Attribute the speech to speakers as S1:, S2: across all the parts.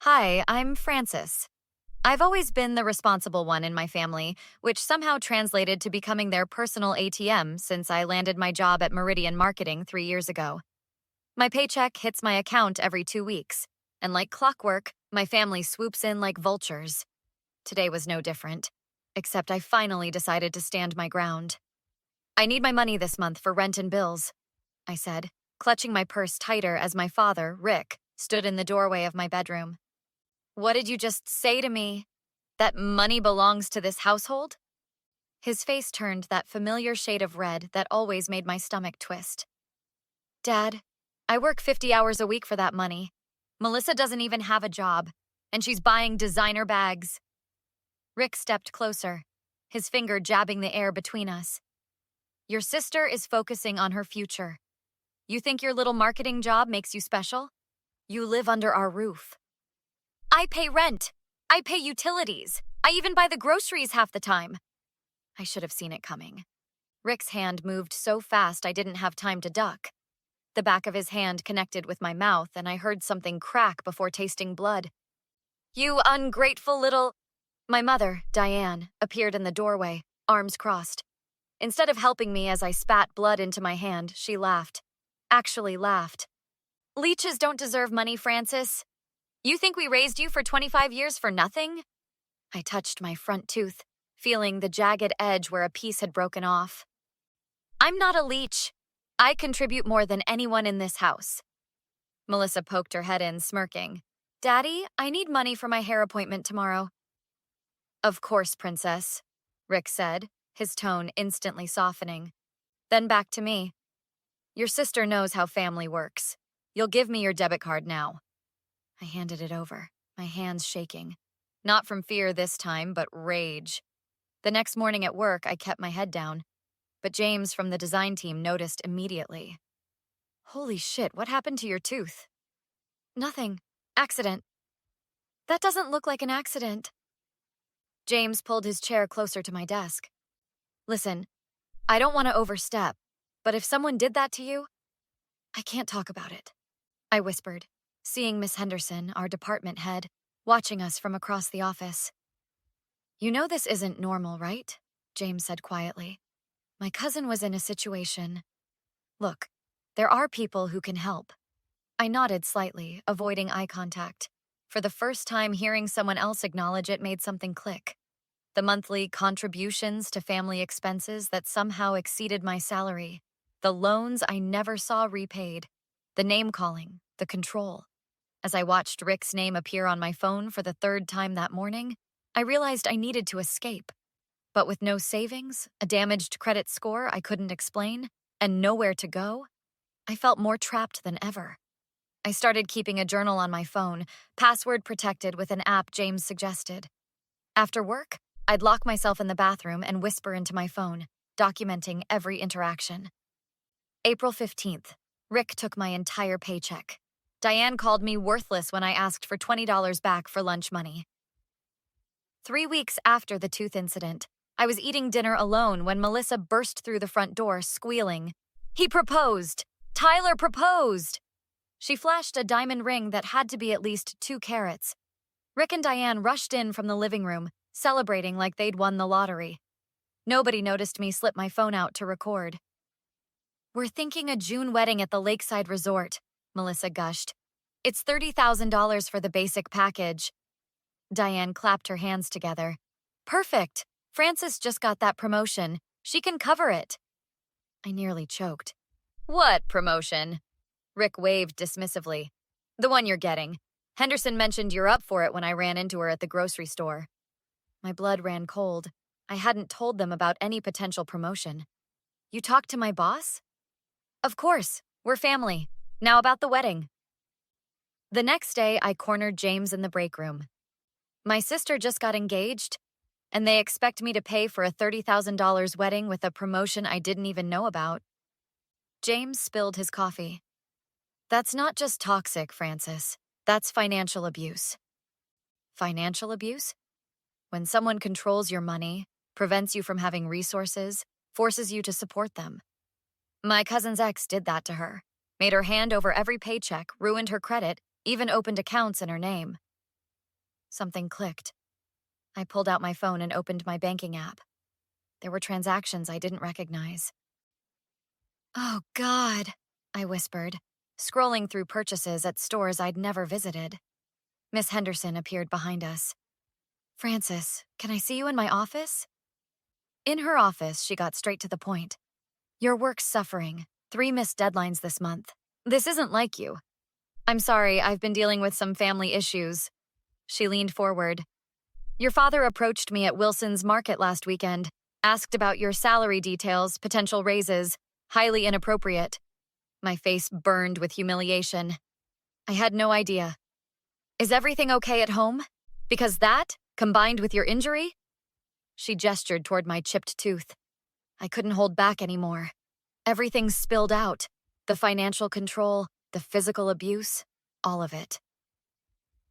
S1: Hi, I'm Frances. I've always been the responsible one in my family, which somehow translated to becoming their personal ATM since I landed my job at Meridian Marketing 3 years ago. My paycheck hits my account every 2 weeks, and like clockwork, my family swoops in like vultures. Today was no different, except I finally decided to stand my ground. I need my money this month for rent and bills, I said, clutching my purse tighter as my father, Rick, stood in the doorway of my bedroom. What did you just say to me? That money belongs to this household? His face turned that familiar shade of red that always made my stomach twist. Dad, I work 50 hours a week for that money. Melissa doesn't even have a job, and she's buying designer bags. Rick stepped closer, his finger jabbing the air between us. Your sister is focusing on her future. You think your little marketing job makes you special? You live under our roof. I pay rent. I pay utilities. I even buy the groceries half the time. I should have seen it coming. Rick's hand moved so fast I didn't have time to duck. The back of his hand connected with my mouth, and I heard something crack before tasting blood. You ungrateful little... My mother, Diane, appeared in the doorway, arms crossed. Instead of helping me as I spat blood into my hand, she laughed. Actually laughed. Leeches don't deserve money, Frances. You think we raised you for 25 years for nothing? I touched my front tooth, feeling the jagged edge where a piece had broken off. I'm not a leech. I contribute more than anyone in this house. Melissa poked her head in, smirking. Daddy, I need money for my hair appointment tomorrow. Of course, Princess, Rick said, his tone instantly softening. Then back to me. Your sister knows how family works. You'll give me your debit card now. I handed it over, my hands shaking. Not from fear this time, but rage. The next morning at work, I kept my head down, but James from the design team noticed immediately. Holy shit, what happened to your tooth? Nothing. Accident. That doesn't look like an accident. James pulled his chair closer to my desk. Listen, I don't want to overstep, but if someone did that to you, I can't talk about it, I whispered, seeing Miss Henderson, our department head, watching us from across the office. You know this isn't normal, right? James said quietly. My cousin was in a situation. Look, there are people who can help. I nodded slightly, avoiding eye contact. For the first time, hearing someone else acknowledge it made something click. The monthly contributions to family expenses that somehow exceeded my salary. The loans I never saw repaid. The name-calling, the control. As I watched Rick's name appear on my phone for the third time that morning, I realized I needed to escape. But with no savings, a damaged credit score I couldn't explain, and nowhere to go, I felt more trapped than ever. I started keeping a journal on my phone, password protected with an app James suggested. After work, I'd lock myself in the bathroom and whisper into my phone, documenting every interaction. April 15th, Rick took my entire paycheck. Diane called me worthless when I asked for $20 back for lunch money. 3 weeks after the tooth incident, I was eating dinner alone when Melissa burst through the front door, squealing, He proposed! Tyler proposed! She flashed a diamond ring that had to be at least 2 carats. Rick and Diane rushed in from the living room, celebrating like they'd won the lottery. Nobody noticed me slip my phone out to record. We're thinking a June wedding at the Lakeside Resort, Melissa gushed. It's $30,000 for the basic package. Diane clapped her hands together. Perfect! Frances just got that promotion. She can cover it. I nearly choked. What promotion? Rick waved dismissively. The one you're getting. Henderson mentioned you're up for it when I ran into her at the grocery store. My blood ran cold. I hadn't told them about any potential promotion. You talked to my boss? Of course. We're family. Now about the wedding. The next day, I cornered James in the break room. My sister just got engaged, and they expect me to pay for a $30,000 wedding with a promotion I didn't even know about. James spilled his coffee. That's not just toxic, Frances. That's financial abuse. Financial abuse? When someone controls your money, prevents you from having resources, forces you to support them. My cousin's ex did that to her. Made her hand over every paycheck, ruined her credit, even opened accounts in her name. Something clicked. I pulled out my phone and opened my banking app. There were transactions I didn't recognize. "Oh, God," I whispered, scrolling through purchases at stores I'd never visited. Miss Henderson appeared behind us. "Frances, can I see you in my office?" In her office, she got straight to the point. "Your work's suffering. 3 missed deadlines this month. This isn't like you." "I'm sorry, I've been dealing with some family issues." She leaned forward. "Your father approached me at Wilson's Market last weekend, asked about your salary details, potential raises. Highly inappropriate." My face burned with humiliation. I had no idea. "Is everything okay at home? Because that, combined with your injury?" She gestured toward my chipped tooth. I couldn't hold back anymore. Everything spilled out. The financial control, the physical abuse, all of it.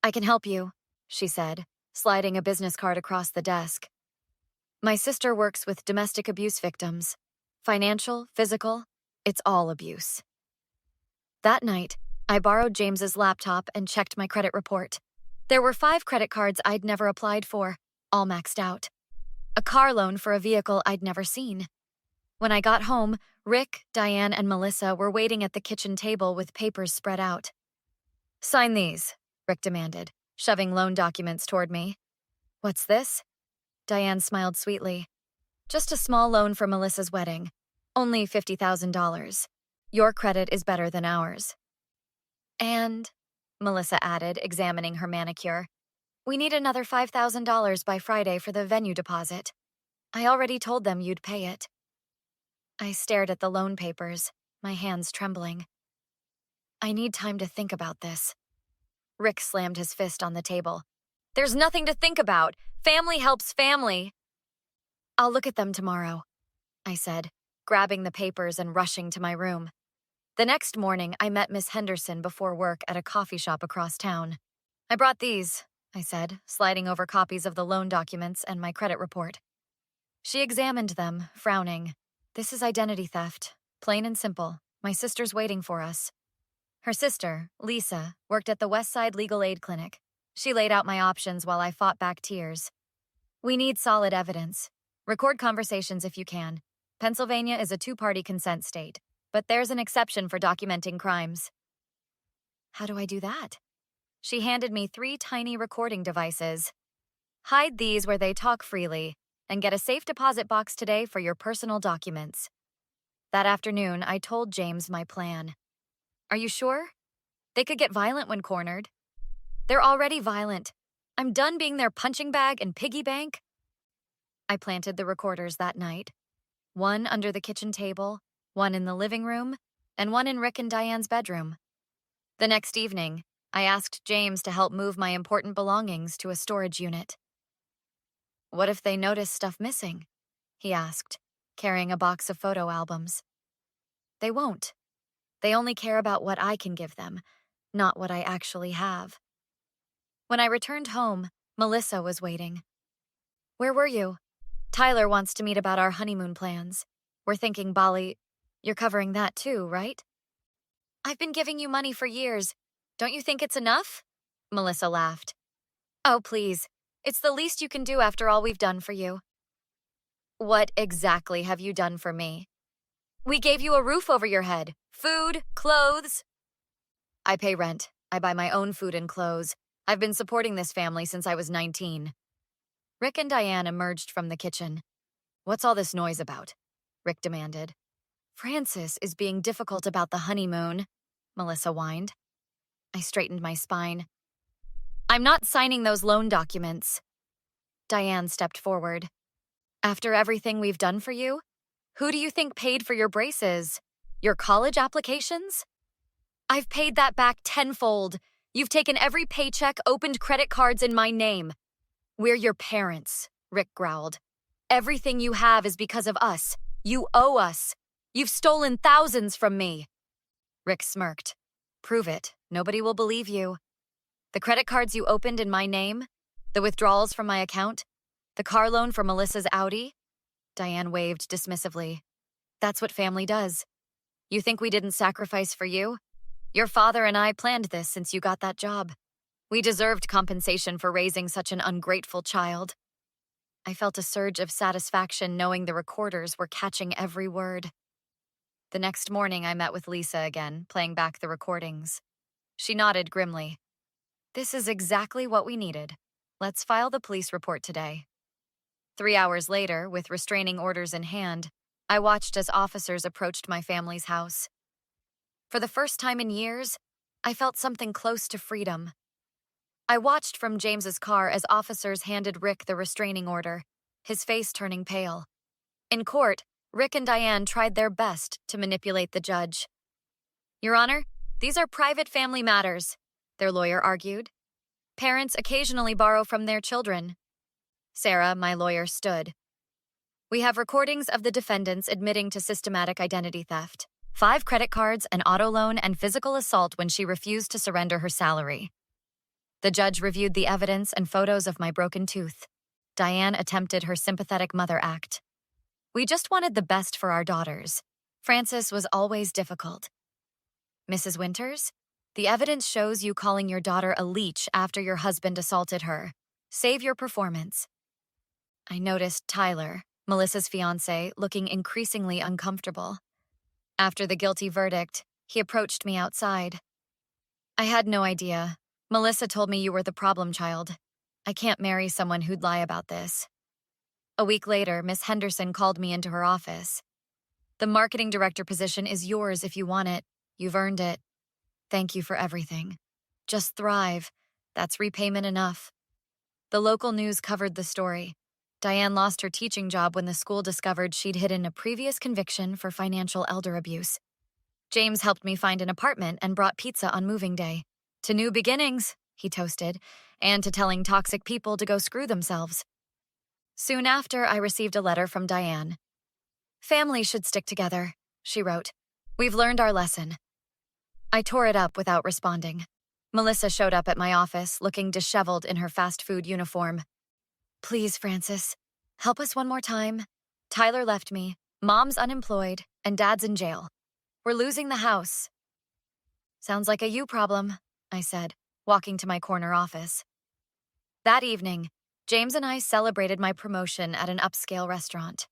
S1: "I can help you," she said, sliding a business card across the desk. "My sister works with domestic abuse victims. Financial, physical, it's all abuse." That night, I borrowed James's laptop and checked my credit report. There were 5 credit cards I'd never applied for, all maxed out. A car loan for a vehicle I'd never seen. When I got home, Rick, Diane, and Melissa were waiting at the kitchen table with papers spread out. "Sign these," Rick demanded, shoving loan documents toward me. "What's this?" Diane smiled sweetly. "Just a small loan for Melissa's wedding. Only $50,000. Your credit is better than ours." "And," Melissa added, examining her manicure, "we need another $5,000 by Friday for the venue deposit. I already told them you'd pay it." I stared at the loan papers, my hands trembling. "I need time to think about this." Rick slammed his fist on the table. "There's nothing to think about. Family helps family." "I'll look at them tomorrow," I said, grabbing the papers and rushing to my room. The next morning, I met Miss Henderson before work at a coffee shop across town. "I brought these," I said, sliding over copies of the loan documents and my credit report. She examined them, frowning. "This is identity theft. Plain and simple. My sister's waiting for us." Her sister, Lisa, worked at the Westside Legal Aid Clinic. She laid out my options while I fought back tears. "We need solid evidence. Record conversations if you can. Pennsylvania is a 2-party consent state, but there's an exception for documenting crimes." "How do I do that?" She handed me 3 tiny recording devices. "Hide these where they talk freely, and get a safe deposit box today for your personal documents." That afternoon, I told James my plan. "Are you sure? They could get violent when cornered." "They're already violent. I'm done being their punching bag and piggy bank." I planted the recorders that night. One under the kitchen table, one in the living room, and one in Rick and Diane's bedroom. The next evening, I asked James to help move my important belongings to a storage unit. "What if they notice stuff missing?" he asked, carrying a box of photo albums. "They won't. They only care about what I can give them, not what I actually have." When I returned home, Melissa was waiting. "Where were you? Tyler wants to meet about our honeymoon plans. We're thinking Bali. You're covering that too, right?" "I've been giving you money for years. Don't you think it's enough?" Melissa laughed. "Oh, please. It's the least you can do after all we've done for you." "What exactly have you done for me?" "We gave you a roof over your head, food, clothes." "I pay rent. I buy my own food and clothes. I've been supporting this family since I was 19. Rick and Diane emerged from the kitchen. "What's all this noise about?" Rick demanded. "Frances is being difficult about the honeymoon," Melissa whined. I straightened my spine. "I'm not signing those loan documents." Diane stepped forward. "After everything we've done for you, who do you think paid for your braces? Your college applications?" "I've paid that back tenfold. You've taken every paycheck, opened credit cards in my name." "We're your parents," Rick growled. "Everything you have is because of us. You owe us. You've stolen thousands from me." Rick smirked. "Prove it. Nobody will believe you. The credit cards you opened in my name, the withdrawals from my account, the car loan for Melissa's Audi." Diane waved dismissively. "That's what family does. You think we didn't sacrifice for you? Your father and I planned this since you got that job." We deserved compensation for raising such an ungrateful child. I felt a surge of satisfaction knowing the recorders were catching every word. The next morning, I met with Lisa again, playing back the recordings. She nodded grimly. This is exactly what we needed. Let's file the police report today. 3 hours later, with restraining orders in hand, I watched as officers approached my family's house. For the first time in years, I felt something close to freedom. I watched from James's car as officers handed Rick the restraining order, his face turning pale. In court, Rick and Diane tried their best to manipulate the judge. Your Honor, these are private family matters, their lawyer argued. Parents occasionally borrow from their children. Sarah, my lawyer, stood. We have recordings of the defendants admitting to systematic identity theft, 5 credit cards, an auto loan, and physical assault when she refused to surrender her salary. The judge reviewed the evidence and photos of my broken tooth. Diane attempted her sympathetic mother act. We just wanted the best for our daughters. Frances was always difficult. Mrs. Winters, the evidence shows you calling your daughter a leech after your husband assaulted her. Save your performance. I noticed Tyler, Melissa's fiancé, looking increasingly uncomfortable. After the guilty verdict, he approached me outside. I had no idea. Melissa told me you were the problem child. I can't marry someone who'd lie about this. A week later, Miss Henderson called me into her office. The marketing director position is yours if you want it. You've earned it. Thank you for everything. Just thrive. That's repayment enough. The local news covered the story. Diane lost her teaching job when the school discovered she'd hidden a previous conviction for financial elder abuse. James helped me find an apartment and brought pizza on moving day. To new beginnings, he toasted, and to telling toxic people to go screw themselves. Soon after, I received a letter from Diane. Families should stick together, she wrote. We've learned our lesson. I tore it up without responding. Melissa showed up at my office, looking disheveled in her fast food uniform. Please, Frances, help us one more time. Tyler left me, Mom's unemployed, and Dad's in jail. We're losing the house. Sounds like a you problem, I said, walking to my corner office. That evening, James and I celebrated my promotion at an upscale restaurant.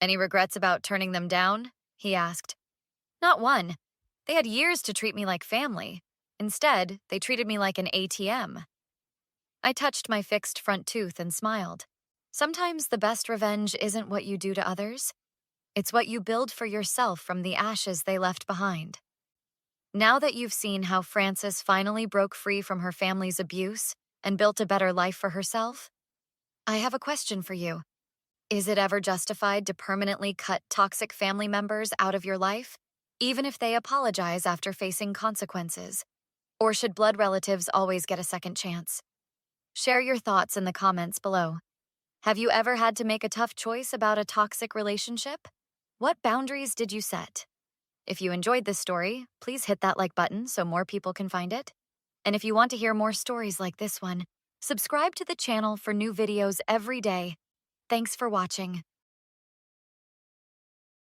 S1: Any regrets about turning them down? He asked. Not one. They had years to treat me like family. Instead, they treated me like an ATM. I touched my fixed front tooth and smiled. Sometimes the best revenge isn't what you do to others. It's what you build for yourself from the ashes they left behind. Now that you've seen how Frances finally broke free from her family's abuse and built a better life for herself, I have a question for you. Is it ever justified to permanently cut toxic family members out of your life, even if they apologize after facing consequences? Or should blood relatives always get a second chance? Share your thoughts in the comments below. Have you ever had to make a tough choice about a toxic relationship? What boundaries did you set? If you enjoyed this story, please hit that like button so more people can find it. And if you want to hear more stories like this one, subscribe to the channel for new videos every day. Thanks for watching.